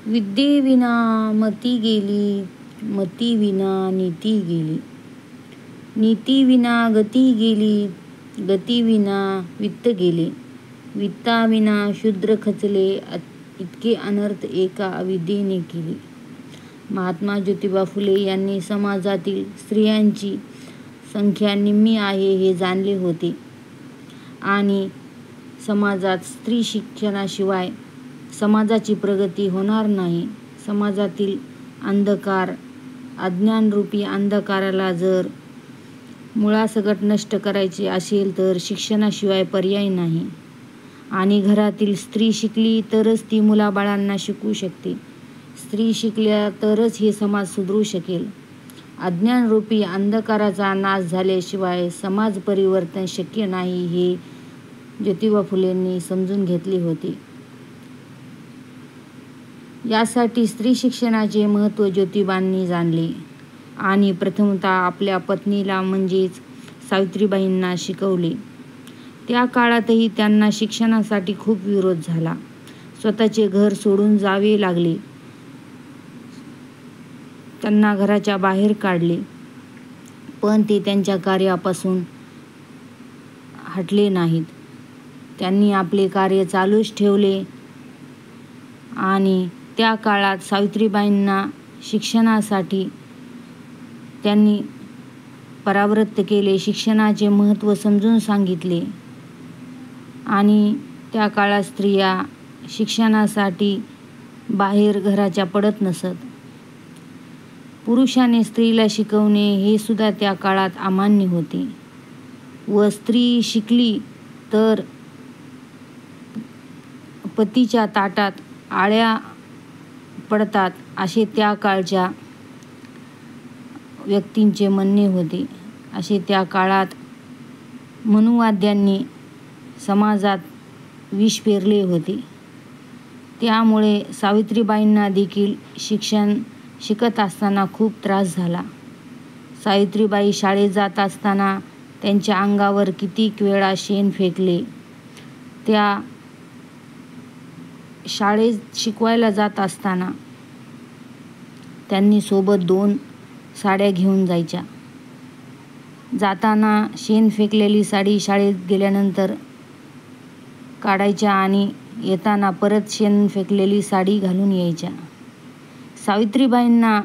विद्येविना मती गेली, मतीविना नीती गेली. नीतीविना गती गेली, गतीविना वित्त गेले. वित्ताविना शूद्र खचले. इतके अनर्थ एका अविद्येने केले. महात्मा ज्योतिबा फुले यांनी समाजातील स्त्रियांची संख्या निम्मी आहे हे जाणले होते आणि समाजात स्त्री शिक्षणाशिवाय समाजाची प्रगती होणार नाही. समाजातील अंधकार, अज्ञानरूपी अंधकाराला जर मुळासकट नष्ट करायचे असेल तर शिक्षणाशिवाय पर्याय नाही. आणि घरातील स्त्री शिकली तरच ती मुलाबाळांना शिकवू शकते. स्त्री शिकल्या तरच हे समाज सुधरू शकेल. अज्ञानरूपी अंधकाराचा नाश झाल्याशिवाय समाज परिवर्तन शक्य नाही हे ज्योतिबा फुलेंनी समजून घेतले होते. यासाठी स्त्री शिक्षणाचे महत्त्व ज्योतिबांनी जाणले आणि प्रथमतः आपल्या पत्नीला म्हणजेच सावित्रीबाईंना शिकवले. त्या काळातही त्यांना शिक्षणासाठी खूप विरोध झाला. स्वतःचे घर सोडून जावे लागले. त्यांना घराच्या बाहेर काढले. पण ते त्यांच्या कार्यापासून हटले नाहीत. त्यांनी आपले कार्य चालूच ठेवले आणि त्या काळात सावित्रीबाईंना शिक्षणासाठी त्यांनी परावृत्त केले. शिक्षणाचे महत्त्व समजून सांगितले आणि त्या काळात स्त्रिया शिक्षणासाठी बाहेर घराच्या पडत नसत. पुरुषाने स्त्रीला शिकवणे हे सुद्धा त्या काळात अमान्य होते व स्त्री शिकली तर पतीच्या ताटात आळ्या पडतात असे त्या काळच्या व्यक्तींचे म्हणणे होते. असे त्या काळात मनुवाद्यांनी समाजात विष पेरले होते. त्यामुळे सावित्रीबाईंना देखील शिक्षण शिकत असताना खूप त्रास झाला. सावित्रीबाई शाळेत जात असताना त्यांच्या अंगावर कितीक वेळा शेण फेकले. त्या शाळेत शिकवायला जात असताना त्यांनी सोबत 2 साड्या घेऊन जायच्या. जाताना शेण फेकलेली साडी शाळेत गेल्यानंतर काढायच्या आणि येताना परत शेण फेकलेली साडी घालून यायच्या. सावित्रीबाईंना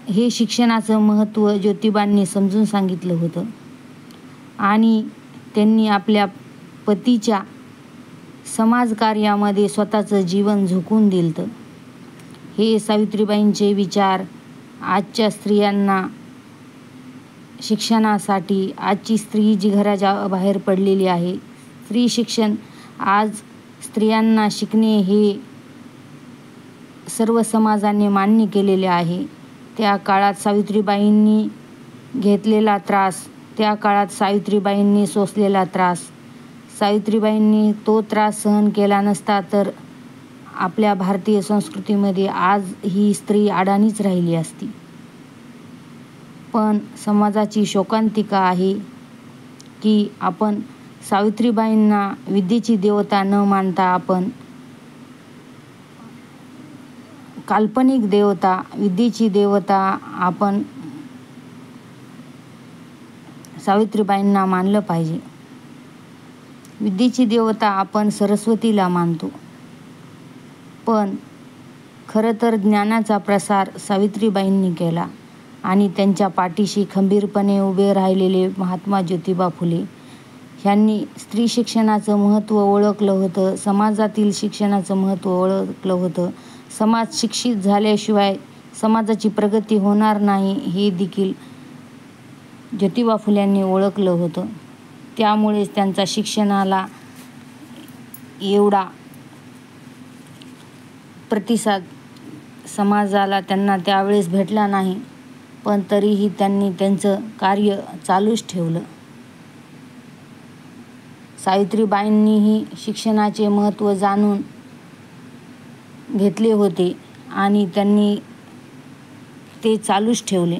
हे शिक्षणाचं महत्त्व ज्योतिबांनी समजून सांगितलं होतं आणि त्यांनी आपल्या पतीच्या समाजकार्यामध्ये स्वतःचं जीवन झोकून दिलं. हे सावित्रीबाईंचे विचार आजच्या स्त्रियांना शिक्षणासाठी, आजची स्त्री जी घराच्या बाहेर पडलेली आहे, स्त्री शिक्षण, आज स्त्रियांना शिकणे हे सर्व समाजाने मान्य केलेले आहे. त्या काळात सावित्रीबाईंनी घेतलेला त्रास, त्या काळात सावित्रीबाईंनी सोसलेला त्रास, सावित्रीबाईंनी तो त्रास सहन केला नसता तर आपल्या भारतीय संस्कृतीमध्ये आज ही स्त्री अडाणीच राहिली असती. पण समाजाची शोकांतिका आहे की आपण सावित्रीबाईंना विद्येची देवता न मानता आपण काल्पनिक देवता, विद्येची देवता आपण सावित्रीबाईंना मानलं पाहिजे. विद्येची देवता आपण सरस्वतीला मानतो. पण खरं तर ज्ञानाचा प्रसार सावित्रीबाईंनी केला आणि त्यांच्या पाठीशी खंबीरपणे उभे राहिलेले महात्मा ज्योतिबा फुले ह्यांनी स्त्री शिक्षणाचं महत्त्व ओळखलं होतं. समाजातील शिक्षणाचं महत्त्व ओळखलं होतं. समाज शिक्षित झाल्याशिवाय समाजाची प्रगती होणार नाही हे देखील ज्योतिबा फुल्यांनी ओळखलं होतं. त्यामुळेच त्यांचा शिक्षणाला एवढा प्रतिसाद समाजाला त्यांना त्यावेळेस भेटला नाही. पण तरीही त्यांनी त्यांचं कार्य चालूच ठेवलं. सावित्रीबाईंनीही शिक्षणाचे महत्त्व जाणून घेतले होते आणि त्यांनी ते चालूच ठेवले.